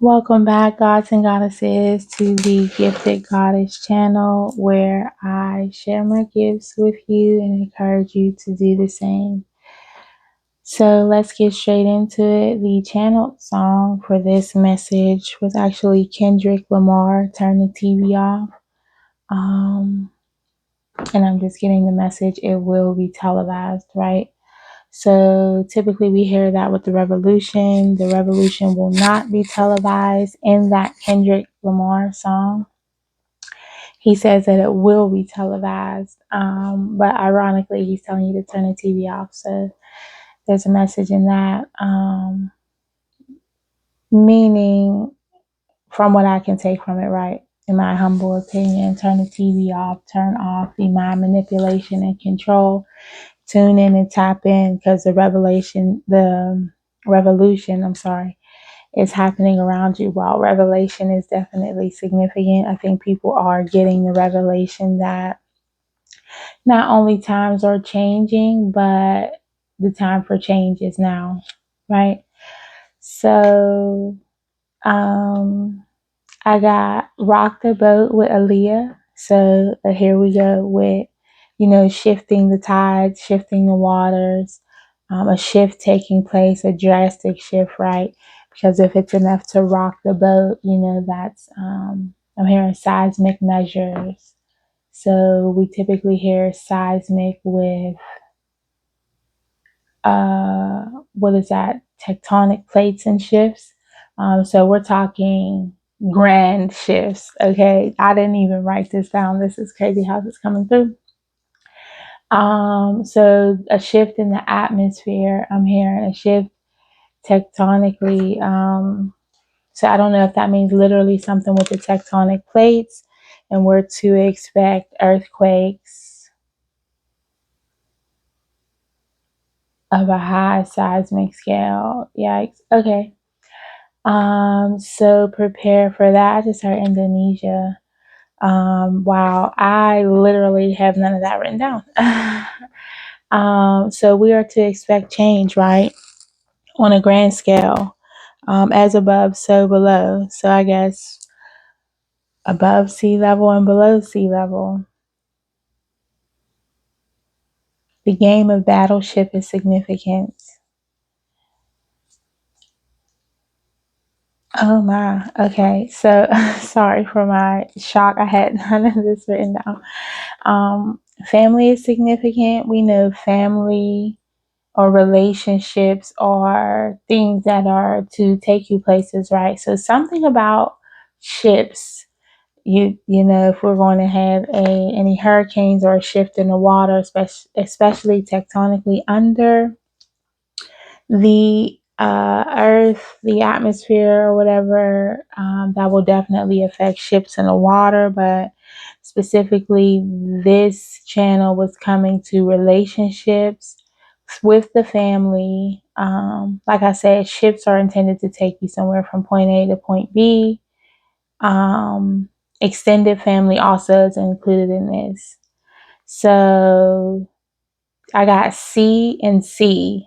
Welcome back, gods and goddesses, to the Gifted Goddess channel where I share my gifts with you and encourage you to do the same. So let's get straight into it. The channeled song for this message was actually Kendrick Lamar, Turn the TV Off. And I'm just getting the message, it will be televised, right? So typically we hear that with the revolution. The revolution will not be televised in that Kendrick Lamar song. He says that it will be televised. But ironically, he's telling you to turn the TV off. So there's a message in that. Meaning, from what I can take from it, right? In my humble opinion, turn the TV off, turn off the mind manipulation and control. Tune in and tap in because the revolution, is happening around you. While revelation is definitely significant, I think people are getting the revelation that not only times are changing, but the time for change is now, right? So, I got Rock the Boat with Aaliyah. So here we go with, shifting the tides, shifting the waters, a shift taking place, a drastic shift, right? Because if it's enough to rock the boat, that's, I'm hearing seismic measures. So we typically hear seismic with, what is that? Tectonic plates and shifts. So we're talking grand shifts. Okay. I didn't even write this down. This is crazy how this is coming through. So a shift in the atmosphere. I'm hearing a shift tectonically. So I don't know if that means literally something with the tectonic plates and we're to expect earthquakes of a high seismic scale. Yikes. Okay. So prepare for that. I just heard Indonesia. Wow, I literally have none of that written down. So we are to expect change, right? On a grand scale. As above, so below. So I guess above sea level and below sea level. The game of battleship is significant. Oh my. Okay. So sorry for my shock. I had none of this written down. Family is significant. We know family or relationships are things that are to take you places, right? So something about ships. You know, if we're going to have any hurricanes or a shift in the water, especially tectonically under the earth, the atmosphere, or whatever, that will definitely affect ships in the water. But specifically, this channel was coming to relationships with the family. Like I said, ships are intended to take you somewhere from point A to point B. Extended family also is included in this. So I got C and C.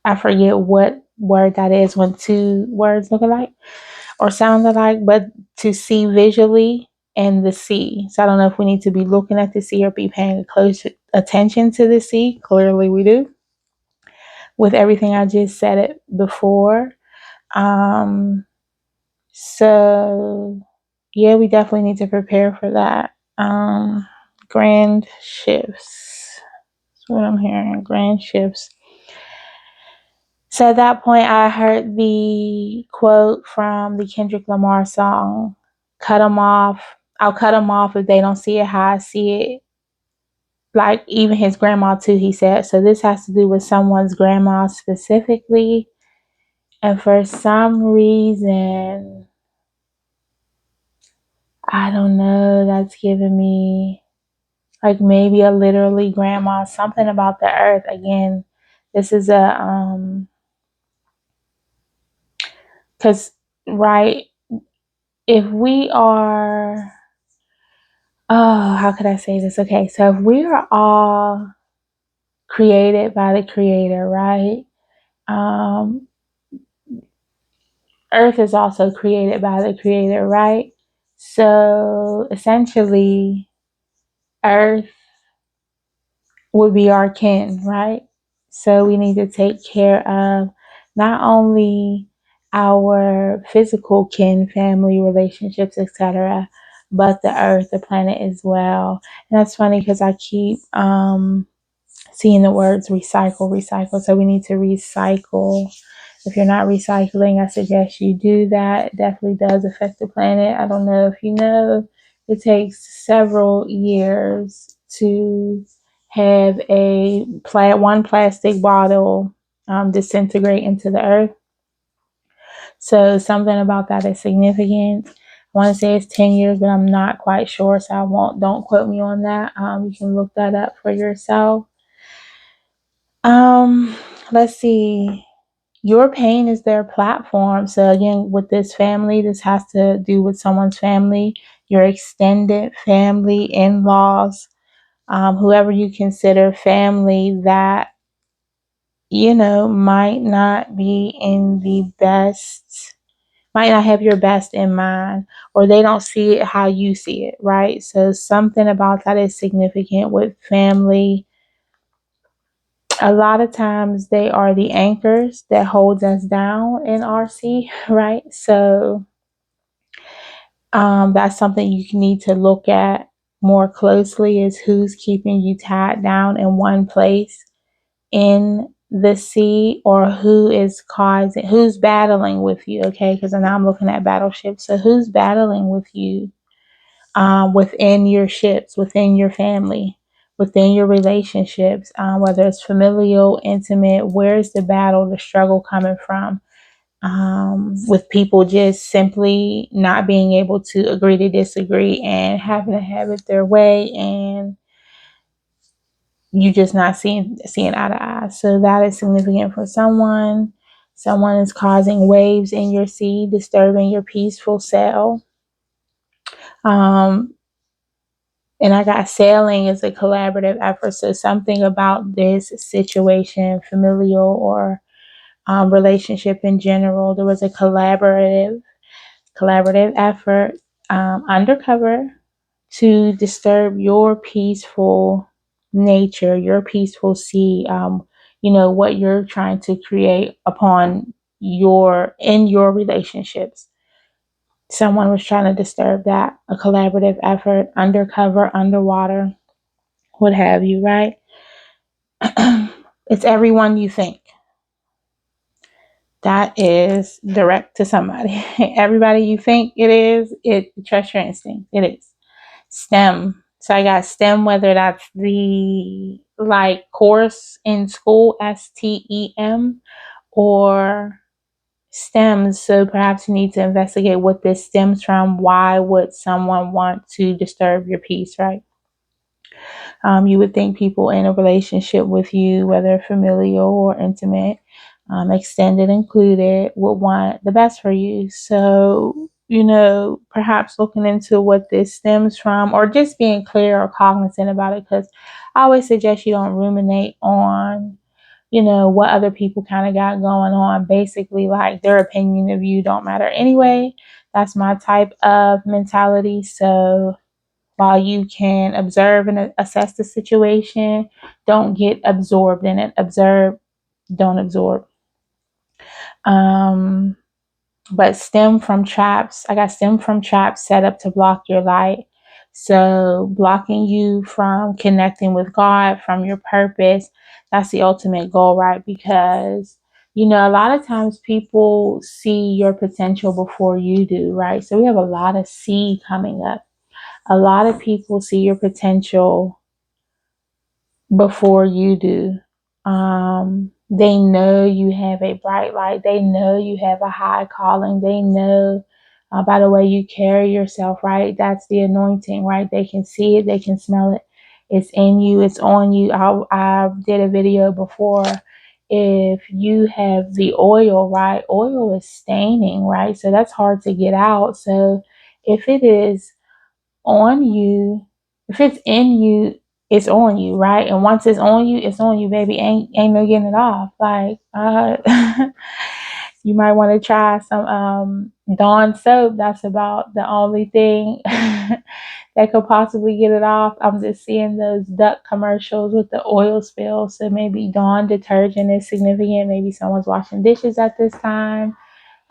I forget what word that is when two words look alike or sound alike, but to see visually and the sea. So I don't know if we need to be looking at the sea or be paying close attention to the sea. Clearly we do. With everything I just said it before. So yeah, we definitely need to prepare for that. Grand shifts. That's what I'm hearing. Grand shifts. So at that point, I heard the quote from the Kendrick Lamar song, cut them off. I'll cut them off if they don't see it how I see it. Like even his grandma too, he said. So this has to do with someone's grandma specifically. And for some reason, I don't know, that's giving me like maybe a literally grandma, something about the earth. Again, this is because, right, if we are, oh, how could I say this? Okay, so if we are all created by the creator, right? Um, Earth is also created by the creator, right? So essentially, Earth would be our kin, right? So we need to take care of not only our physical kin, family, relationships, etc., but the earth, the planet as well. And that's funny because I keep seeing the words recycle, recycle. So we need to recycle. If you're not recycling, I suggest you do that. It definitely does affect the planet. I don't know if you know, it takes several years to have one plastic bottle disintegrate into the earth. So something about that is significant. I want to say it's 10 years, but I'm not quite sure, so don't quote me on that. You can look that up for yourself. Um, let's see. Your pain is their platform. So again, with this family, this has to do with someone's family, your extended family, in-laws, whoever you consider family that, might not be in the best, might not have your best in mind, or they don't see it how you see it, right? So something about that is significant with family. A lot of times they are the anchors that holds us down in RC, right? So that's something you need to look at more closely, is who's keeping you tied down in one place in the sea, or who's battling with you. Okay, because now I'm looking at battleships. So who's battling with you within your ships, within your family, within your relationships, whether it's familial, intimate? Where's the battle, the struggle coming from? With people just simply not being able to agree to disagree and having to have it their way, and you just not seeing eye to eye. So that is significant for someone. Someone is causing waves in your sea, disturbing your peaceful sail. Um, And I got sailing is a collaborative effort. So something about this situation, familial or relationship in general, there was a collaborative effort undercover to disturb your peaceful nature, your peaceful sea. What you're trying to create in your relationships. Someone was trying to disturb that. A collaborative effort, undercover, underwater, what have you, right? It's everyone you think. That is direct to somebody. Everybody you think it is, trust your instinct. It is. STEM. So I got STEM, whether that's the course in school, STEM, or stems. So perhaps you need to investigate what this stems from. Why would someone want to disturb your peace, right? You would think people in a relationship with you, whether familial or intimate, extended included, would want the best for you. So, perhaps looking into what this stems from, or just being clear or cognizant about it, because I always suggest you don't ruminate on, what other people kind of got going on. Basically, like, their opinion of you don't matter anyway. That's my type of mentality. So, while you can observe and assess the situation, don't get absorbed in it. Observe, don't absorb. Um, but stem from traps. I got stem from traps set up to block your light. So blocking you from connecting with God, from your purpose. That's the ultimate goal, right? Because a lot of times people see your potential before you do, right? So we have a lot of C coming up. A lot of people see your potential before you do. They know you have a bright light. They know you have a high calling. They know by the way you carry yourself, right? That's the anointing, right? They can see it. They can smell it. It's in you. It's on you. I did a video before. If you have the oil, right? Oil is staining, right? So that's hard to get out. So if it is on you, if it's in you, it's on you, right? And once it's on you, baby. Ain't no getting it off. Like You might want to try some Dawn soap. That's about the only thing that could possibly get it off. I'm just seeing those duck commercials with the oil spill. So maybe Dawn detergent is significant. Maybe someone's washing dishes at this time.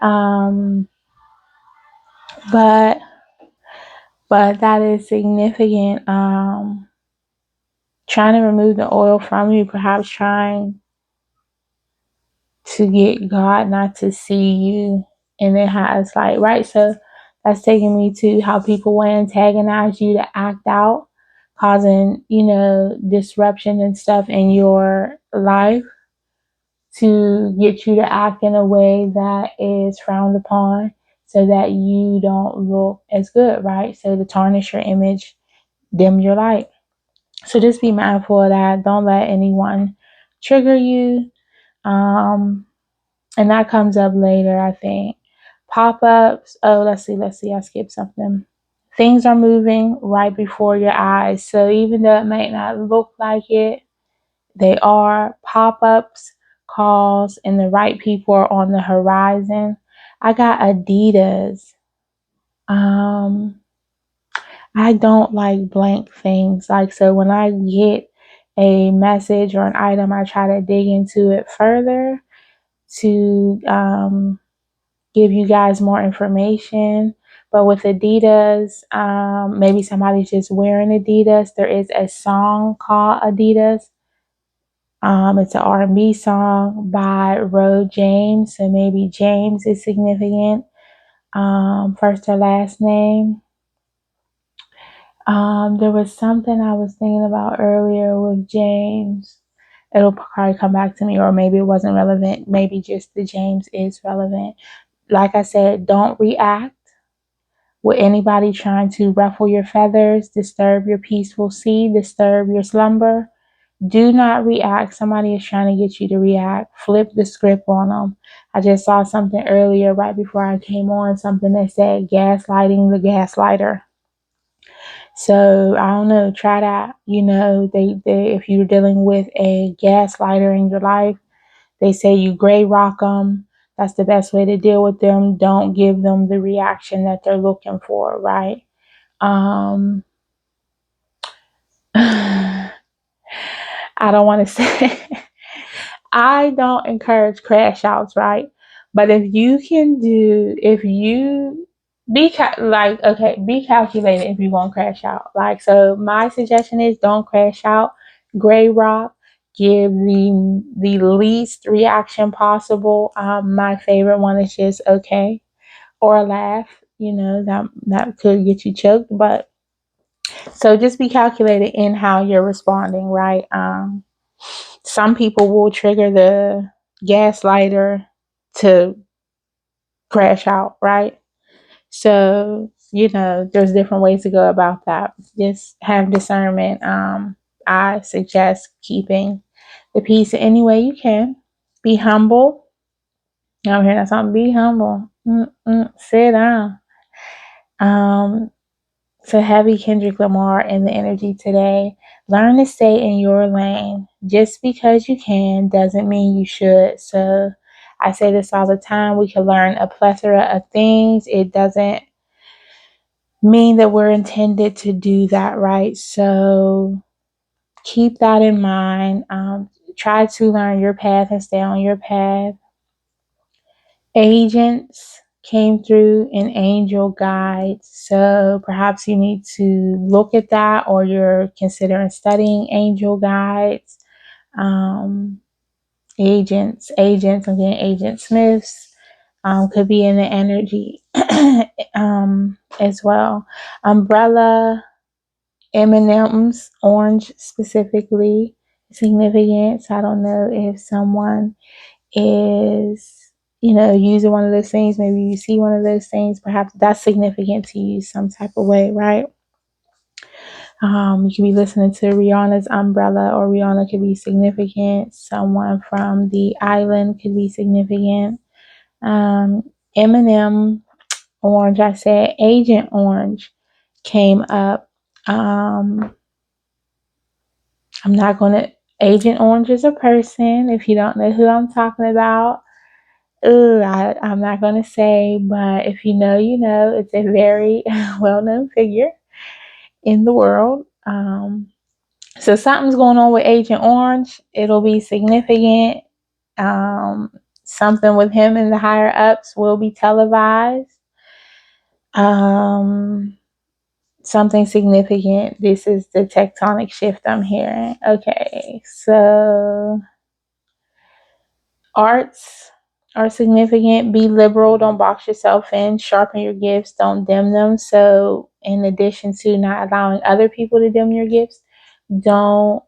Um, but that is significant. Trying to remove the oil from you, perhaps trying to get God not to see you. And it has like, right, so that's taking me to how people will antagonize you to act out, causing, disruption and stuff in your life to get you to act in a way that is frowned upon so that you don't look as good, right? So to tarnish your image, dim your light. So just be mindful of that. Don't let anyone trigger you. And that comes up later, I think. Pop-ups. Oh, let's see. I skipped something. Things are moving right before your eyes. So even though it might not look like it, they are. Pop-ups, calls, and the right people are on the horizon. I got Adidas. I don't like blank things. Like, so when I get a message or an item, I try to dig into it further to give you guys more information. But with Adidas, maybe somebody's just wearing Adidas. There is a song called Adidas. It's an R&B song by Ro James. So maybe James is significant. First or last name. There was something I was thinking about earlier with James. It'll probably come back to me, or maybe it wasn't relevant. Maybe just the James is relevant. Like I said, don't react with anybody trying to ruffle your feathers, disturb your peaceful sea, disturb your slumber. Do not react. Somebody is trying to get you to react. Flip the script on them. I just saw something earlier right before I came on, something that said gaslighting the gaslighter. So I don't know, try that. They if you're dealing with a gaslighter in your life, they say you gray rock them. That's the best way to deal with them. Don't give them the reaction that they're looking for, right? Um, I don't want to say, I don't encourage crash outs, right? But if you be calculated if you're going to crash out. Like, so my suggestion is don't crash out. Gray rock, give the least reaction possible. My favorite one is just okay, or a laugh. That could get you choked, but so just be calculated in how you're responding, right? Some people will trigger the gaslighter to crash out, right? So, there's different ways to go about that. Just have discernment. I suggest keeping the peace any way you can. Be humble. I'm hearing that song. Be humble. Sit down. Um, So heavy Kendrick Lamar in the energy today. Learn to stay in your lane. Just because you can doesn't mean you should. So I say this all the time. We can learn a plethora of things. It doesn't mean that we're intended to do that, right? So keep that in mind. Try to learn your path and stay on your path. Agents came through in angel guides, so perhaps you need to look at that, or you're considering studying angel guides. Agents, again, Agent Smiths could be in the energy as well. Umbrella, M&M's, orange specifically, significance. I don't know if someone is, using one of those things. Maybe you see one of those things, perhaps that's significant to you some type of way, right? You could be listening to Rihanna's Umbrella, or Rihanna could be significant. Someone from the island could be significant. Eminem, orange, I said Agent Orange came up. I'm not going to, Agent Orange is a person, if you don't know who I'm talking about. I'm not going to say, but if you know, you know, it's a very well known figure in the world. So something's going on with Agent Orange. It'll be significant. Um, Something with him and the higher ups will be televised. Um, Something significant. This is the tectonic shift I'm hearing. Okay, so arts are significant. Be liberal. Don't box yourself in. Sharpen your gifts. Don't dim them. So, in addition to not allowing other people to dim your gifts, don't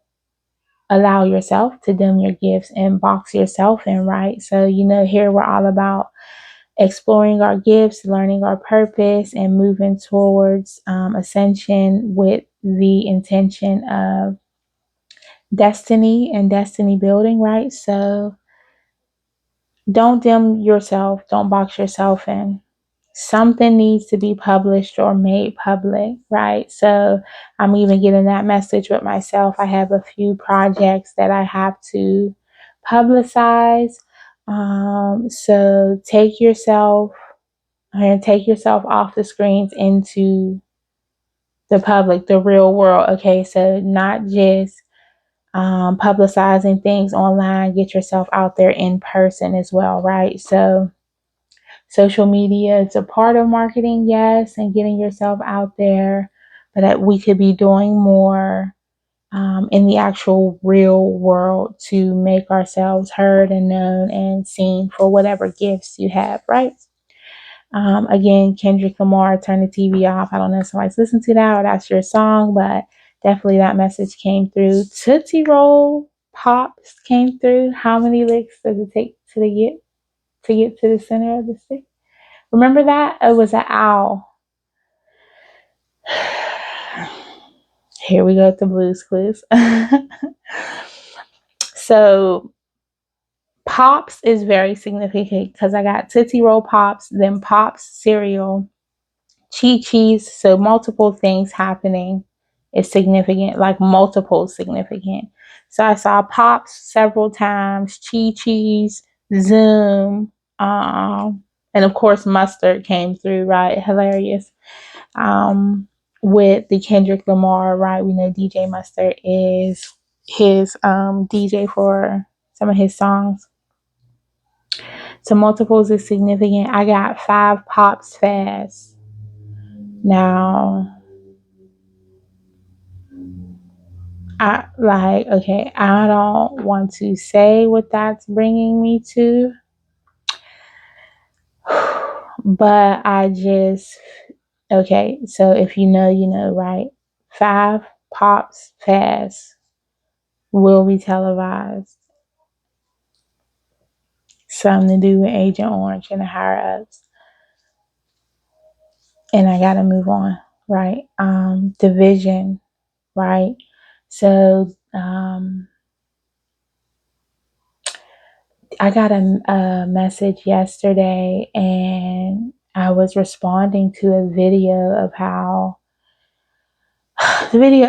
allow yourself to dim your gifts and box yourself in, right? So, here we're all about exploring our gifts, learning our purpose, and moving towards ascension with the intention of destiny and destiny building, right? So, don't dim yourself, don't box yourself in. Something needs to be published or made public, right? So I'm even getting that message with myself. I have a few projects that I have to publicize. So take yourself off the screens into the public, the real world. Okay, so not just publicizing things online, get yourself out there in person as well, right? So social media is a part of marketing, yes, and getting yourself out there, but that we could be doing more in the actual real world to make ourselves heard and known and seen for whatever gifts you have, right? Again, Kendrick Lamar, Turn the TV Off. I don't know if somebody's listened to that or that's your song, but definitely that message came through. Tootsie Roll Pops came through. How many licks does it take to get to the center of the stick? Remember that? It was an owl. Here we go with the Blues Clues. So Pops is very significant because I got Tootsie Roll Pops, then Pops cereal, Chi-Chi's. So multiple things happening is significant, like multiple significant. So I saw Pops several times, Chi-Chi's, Zoom, and of course Mustard came through, right? Hilarious. um, with the Kendrick Lamar, right? We know DJ Mustard is his DJ for some of his songs. So multiples is significant. I got 5 pops fast. Now, I don't want to say what that's bringing me to, but okay, so if you know, you know, right? 5 pops fast will be televised. Something to do with Agent Orange and the higher ups. And I gotta move on, right? Division, right? So I got a message yesterday and I was responding to a video of how the video,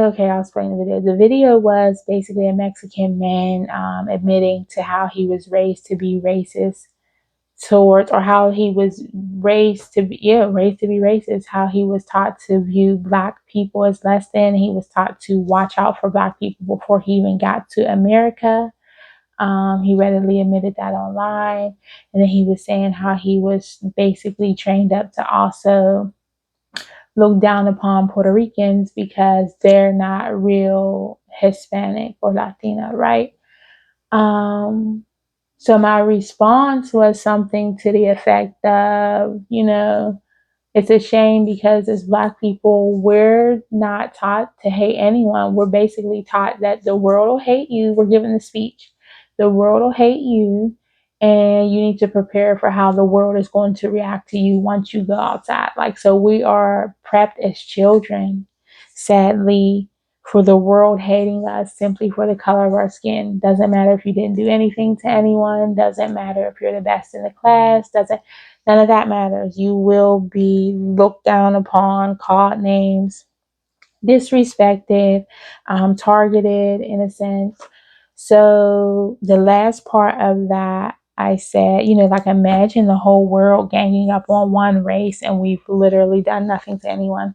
okay, I'll explain the video. The video was basically a Mexican man admitting to how he was raised to be racist towards, or how he was raised to be racist, how he was taught to view black people as less than. He was taught to watch out for black people before he even got to America. He readily admitted that online. And then he was saying how he was basically trained up to also look down upon Puerto Ricans because they're not real Hispanic or Latina, right? So my response was something to the effect of, it's a shame because as Black people, we're not taught to hate anyone. We're basically taught that the world will hate you. We're given the speech. The world will hate you, and you need to prepare for how the world is going to react to you once you go outside. Like, so we are prepped as children, sadly, for the world hating us simply for the color of our skin. Doesn't matter if you didn't do anything to anyone. Doesn't matter if you're the best in the class. None of that matters. You will be looked down upon, called names, disrespected, targeted in a sense. So the last part of that I said, like imagine the whole world ganging up on one race and we've literally done nothing to anyone.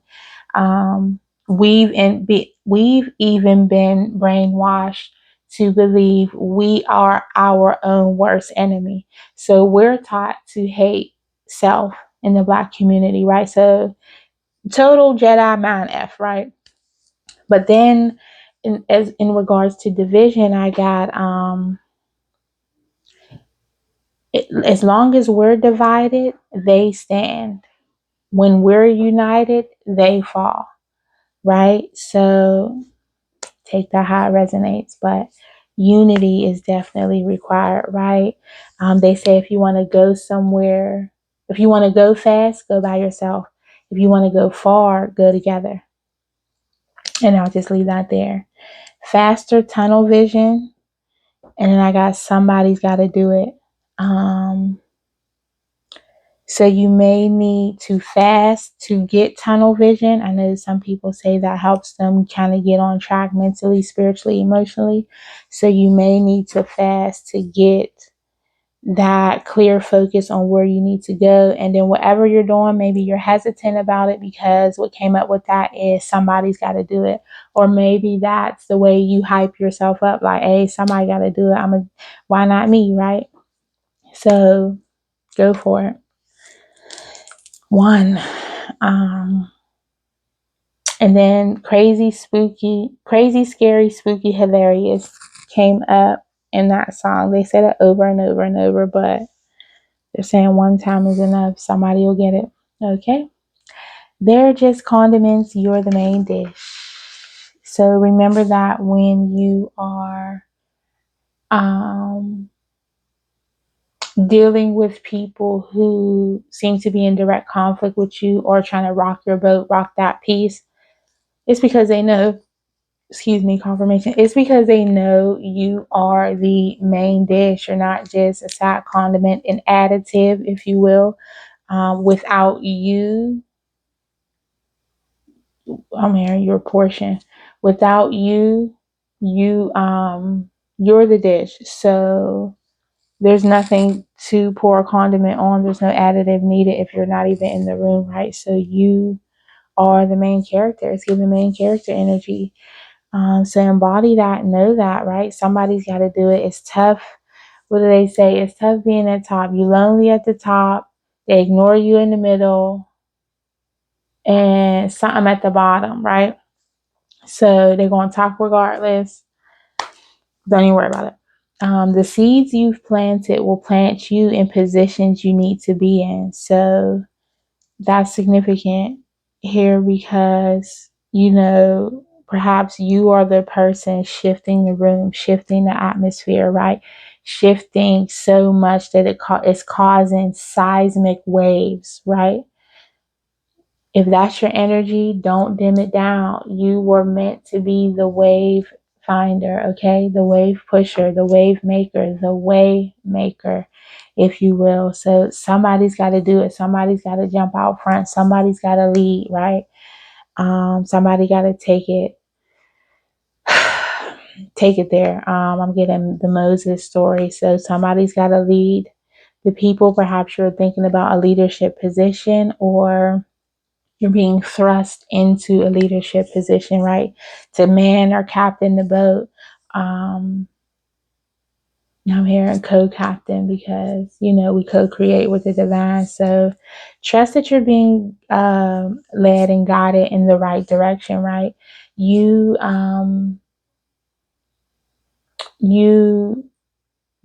Um, we've even been brainwashed to believe we are our own worst enemy. So we're taught to hate self in the Black community, right? So total Jedi mind F, right? But then, in regards to division, I got as long as we're divided, they stand. When we're united, they fall, right? So take that how it resonates, but unity is definitely required, right? They say if you want to go somewhere, if you want to go fast, go by yourself. If you want to go far, go together. And I'll just leave that there. Faster tunnel vision, and then I got somebody's got to do it. So you may need to fast to get tunnel vision. I know some people say that helps them kind of get on track mentally, spiritually, emotionally. So you may need to fast to get that clear focus on where you need to go. And then whatever you're doing, maybe you're hesitant about it because what came up with that is somebody's got to do it. Or maybe that's the way you hype yourself up, like, hey, somebody got to do it. Why not me, right? So go for it. One. And then crazy, scary, spooky, hilarious came up in that song. They said it over and over and over, but they're saying one time is enough. Somebody will get it. Okay. They're just condiments. You're the main dish. So remember that when you are dealing with people who seem to be in direct conflict with you or trying to rock your boat, rock that piece, it's because they know, confirmation. It's because they know you are the main dish. You're not just a side condiment, an additive, if you will. Without you, I'm hearing your portion. Without you, you're the dish. So there's nothing to pour a condiment on. There's no additive needed if you're not even in the room, right? So you are the main character. It's giving main character energy. So embody that, know that, right? Somebody's got to do it. It's tough. What do they say? It's tough being at top. You lonely at the top. They ignore you in the middle and something at the bottom, right? So they're going to talk regardless. Don't even worry about it. The seeds you've planted will plant you in positions you need to be in. So that's significant here because, perhaps you are the person shifting the room, shifting the atmosphere, right? Shifting so much that it's causing seismic waves, right? If that's your energy, don't dim it down. You were meant to be the wave finder, okay? The wave pusher, the wave maker, the way maker, if you will. So somebody's got to do it. Somebody's got to jump out front. Somebody's got to lead, right? Somebody got to take it. Take it there. I'm getting the Moses story. So somebody's got to lead the people. Perhaps you're thinking about a leadership position or you're being thrust into a leadership position, right? To man or captain the boat. I'm hearing co-captain because, we co-create with the divine. So trust that you're being led and guided in the right direction, right? You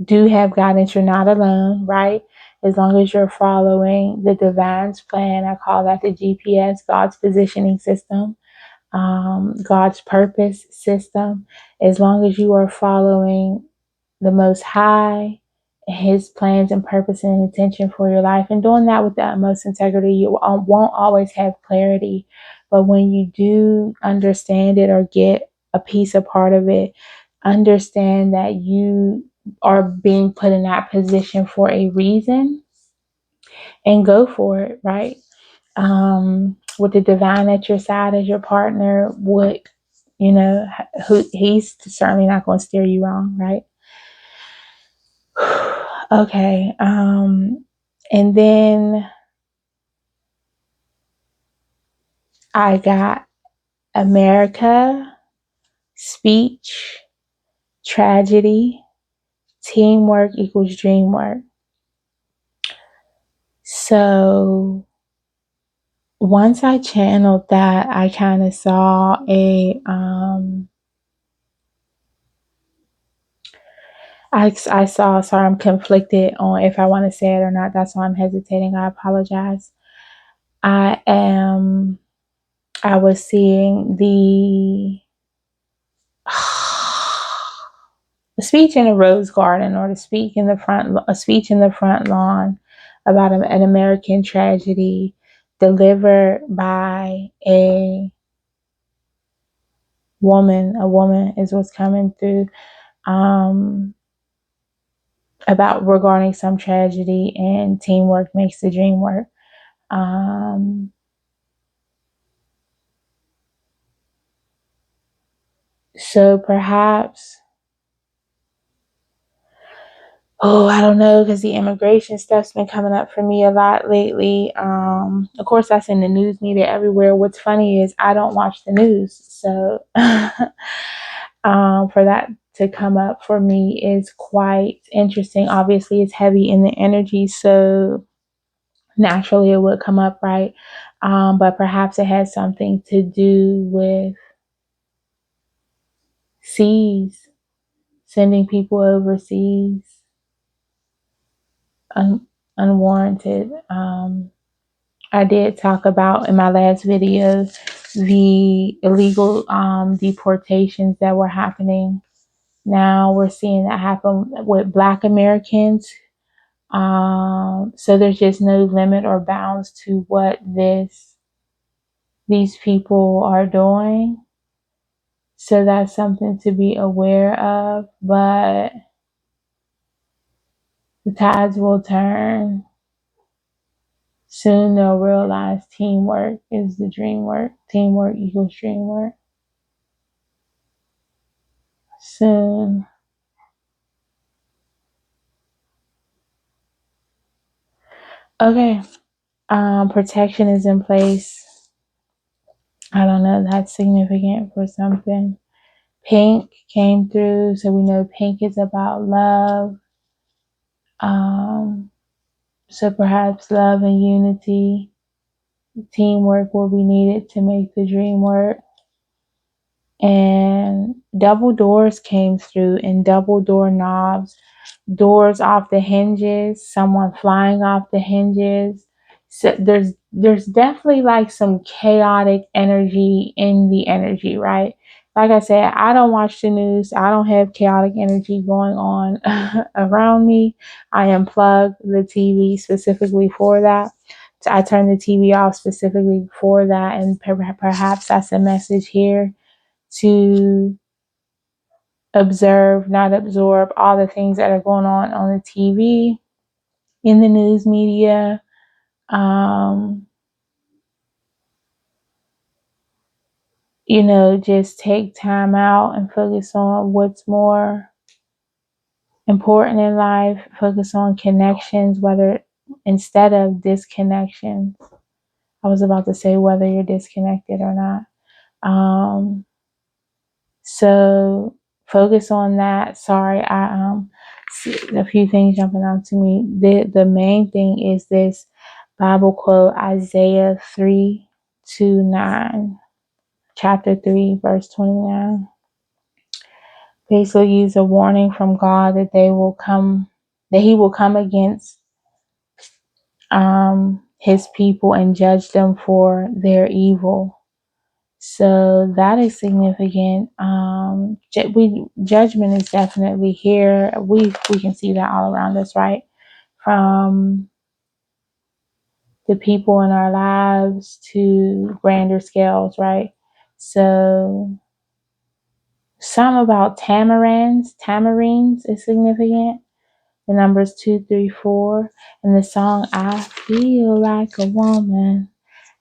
do have guidance. You're not alone, right? As long as you're following the divine's plan. I call that the GPS, God's positioning system. God's purpose system. As long as you are following the Most High, His plans and purpose and intention for your life, and doing that with the utmost integrity, you won't always have clarity. But when you do understand it or get a piece, a part of it, understand that you are being put in that position for a reason and go for it, right? With the divine at your side as your partner, who he's certainly not going to steer you wrong, right? Okay. And then I got America, speech, tragedy, teamwork equals dream work. So once I channeled that, I kind of saw I saw, sorry, I'm conflicted on if I want to say it or not. That's why I'm hesitating. I apologize. I am, I was seeing the speech in a rose garden, or a speech in the front lawn about an American tragedy delivered by a woman is what's coming through, um, about regarding some tragedy, and teamwork makes the dream work. Um, so perhaps, oh, I don't know, because the immigration stuff's been coming up for me a lot lately. Of course, that's in the news media everywhere. What's funny is I don't watch the news, so for that to come up for me is quite interesting. Obviously, it's heavy in the energy, so naturally it would come up, right? But perhaps it has something to do with seas, sending people overseas unwarranted. I did talk about in my last video the illegal deportations that were happening. Now we're seeing that happen with Black Americans. So there's just no limit or bounds to what these people are doing. So that's something to be aware of. But the tides will turn. Soon they'll realize teamwork is the dream work. Teamwork equals dream work. Soon. Okay. Protection is in place. I don't know. That's significant for something. Pink came through, so we know pink is about love. Um, so perhaps love and unity, teamwork will be needed to make the dream work. And double doors came through, and double door knobs, doors off the hinges, someone flying off the hinges. So there's definitely like some chaotic energy in the energy, right? Like I said, I don't watch the news. I don't have chaotic energy going on around me. I unplug the TV specifically for that. So I turn the TV off specifically for that, and perhaps that's a message here to observe, not absorb all the things that are going on the TV, in the news media. Um, just take time out and focus on what's more important in life. Focus on connections, whether instead of disconnections. I was about to say whether you're disconnected or not. So focus on that. Sorry, I see a few things jumping out to me. The main thing is this Bible quote, Isaiah 3:9, chapter 3, verse 29. Basically use a warning from God that he will come against his people and judge them for their evil. So that is significant. Judgment is definitely here. We can see that all around us, right? From the people in our lives to grander scales, right? So some about tamarines is significant. The numbers 2, 3, 4, and the song "I Feel Like a Woman."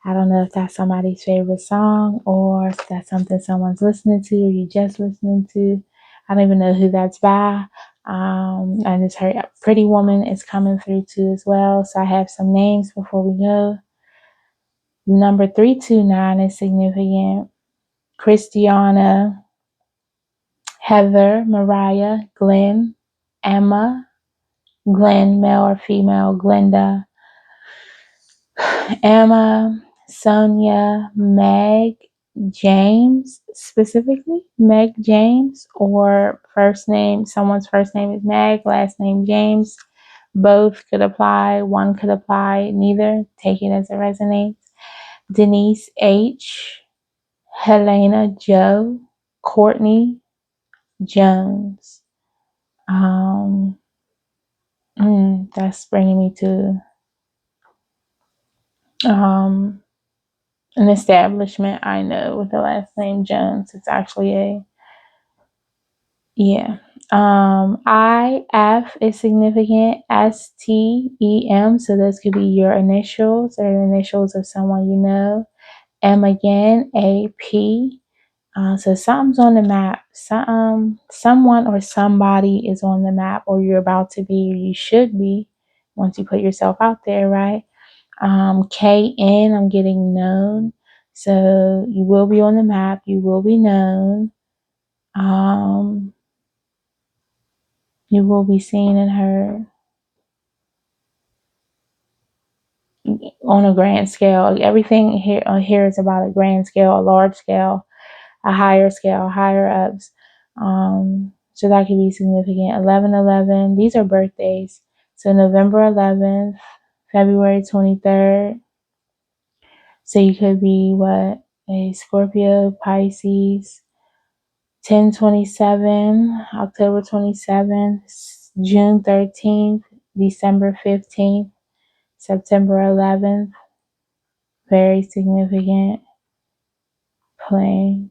I don't know if that's somebody's favorite song, or if that's something someone's listening to, or you just listening to. I don't even know who that's by, I just heard a Pretty Woman is coming through too as well. So I have some names before we go. Number 329 is significant. Christiana, Heather, Mariah, Glenn, Emma, Glenn, male or female, Glenda, Emma, Sonia, Meg, James, specifically Meg James, or first name, someone's first name is Meg, last name James. Both could apply, one could apply, neither. Take it as it resonates. Denise H, Helena Joe, Courtney Jones. Um, that's bringing me to an establishment I know with the last name Jones. It's actually yeah. IF is significant. STEM. So those could be your initials or the initials of someone you know. M again. AP. So something's on the map. Someone or somebody is on the map, or you're about to be, or you should be, once you put yourself out there, right? KN, I'm getting known. So you will be on the map. You will be known. You will be seen and heard on a grand scale. Everything here is about a grand scale, a large scale, a higher scale, higher ups. So that could be significant. 11/11. These are birthdays. So November 11th, February 23rd. So you could be what? A Scorpio, Pisces. 10/27, October 27th, June 13th, December 15th, September 11th. Very significant planes.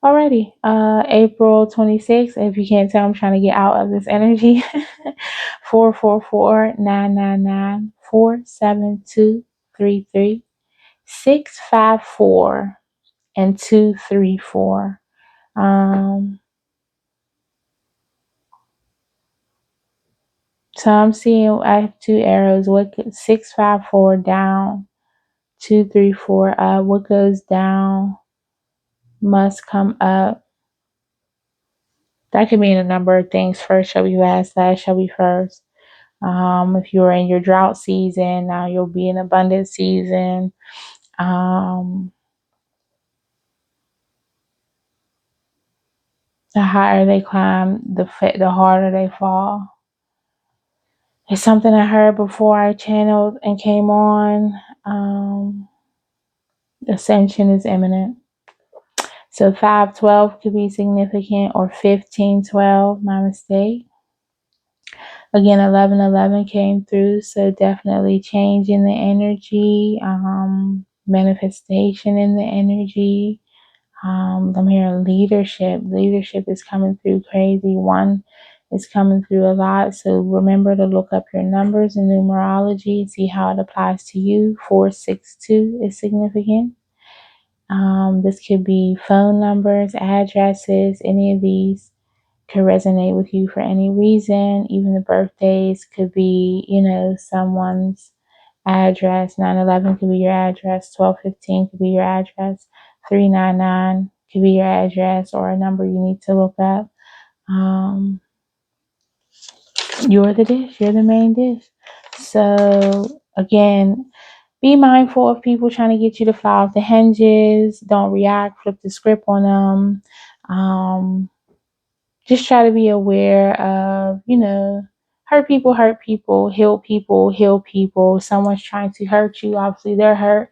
Alrighty, April 26th. If you can't tell, I'm trying to get out of this energy. 444-999-47233, 654 and 234. So I'm seeing I have two arrows. What 654 down, 234 up. What goes down must come up. That could mean a number of things. First shall be last, last shall be first. If you're in your drought season, now you'll be in abundant season. The higher they climb, the harder they fall. It's something I heard before I channeled and came on. Ascension is imminent. So 512 could be significant, or 1512, my mistake. Again, 1111 came through, so definitely change in the energy, manifestation in the energy. I'm hearing leadership. Leadership is coming through crazy. One is coming through a lot. So remember to look up your numbers in numerology, see how it applies to you. 462 is significant. This could be phone numbers, addresses, any of these could resonate with you for any reason. Even the birthdays could be, someone's address. 9/11 could be your address. 12/15 could be your address. 399 could be your address or a number you need to look up. You're the dish. You're the main dish. So again, be mindful of people trying to get you to fly off the hinges. Don't react, flip the script on them. Just try to be aware of, hurt people, heal people. Someone's trying to hurt you. Obviously, they're hurt.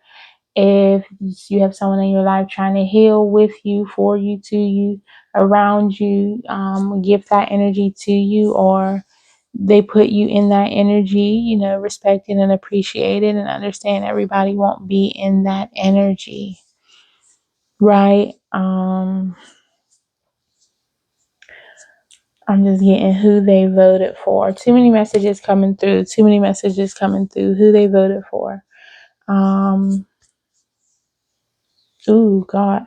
If you have someone in your life trying to heal with you, for you, to you, around you, give that energy to you, or they put you in that energy, respect it and appreciate it and understand everybody won't be in that energy, right? I'm just getting who they voted for. Too many messages coming through. Who they voted for. Ooh, God.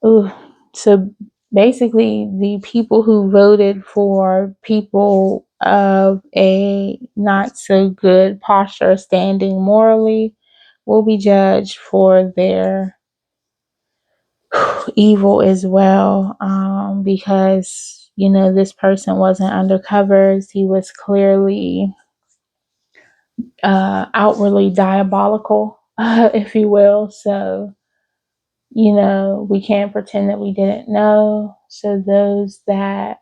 Ooh. So basically the people who voted for people of a not so good posture standing morally will be judged for their evil as well, because this person wasn't undercovers. He was clearly outwardly diabolical, if you will. So we can't pretend that we didn't know. So those that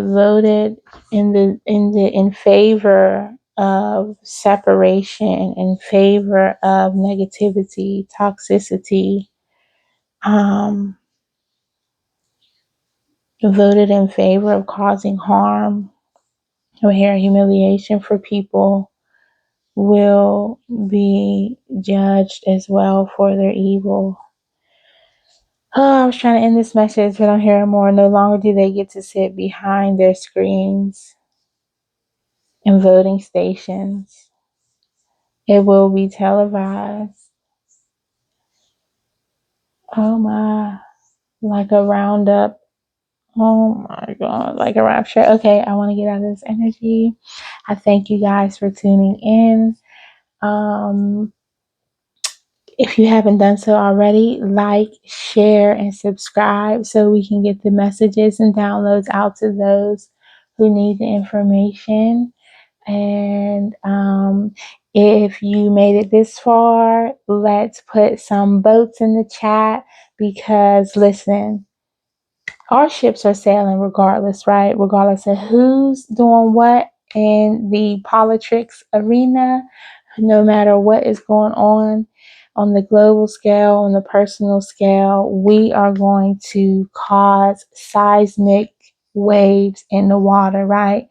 voted in favor of separation, in favor of negativity, toxicity, um, voted in favor of causing harm or humiliation for people will be judged as well for their evil. Oh, I was trying to end this message, but I'm hearing more. No longer do they get to sit behind their screens in voting stations. It will be televised. Oh my, like a roundup. Oh my God, like a rapture. Okay, I want to get out of this energy. I thank you guys for tuning in. If you haven't done so already, like, share, and subscribe so we can get the messages and downloads out to those who need the information. And if you made it this far, let's put some boats in the chat because listen, our ships are sailing regardless, right? Regardless of who's doing what in the politics arena, no matter what is going on the global scale, on the personal scale, we are going to cause seismic waves in the water, right?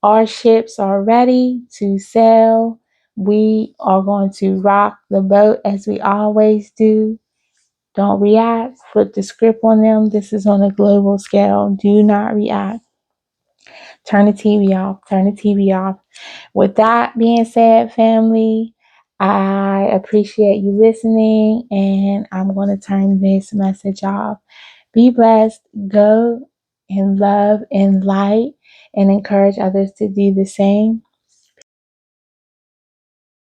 Our ships are ready to sail. We are going to rock the boat as we always do. Don't react. Flip the script on them. This is on a global scale. Do not react. Turn the TV off. Turn the TV off. With that being said, family, I appreciate you listening, and I'm going to turn this message off. Be blessed. Go in love and light and encourage others to do the same.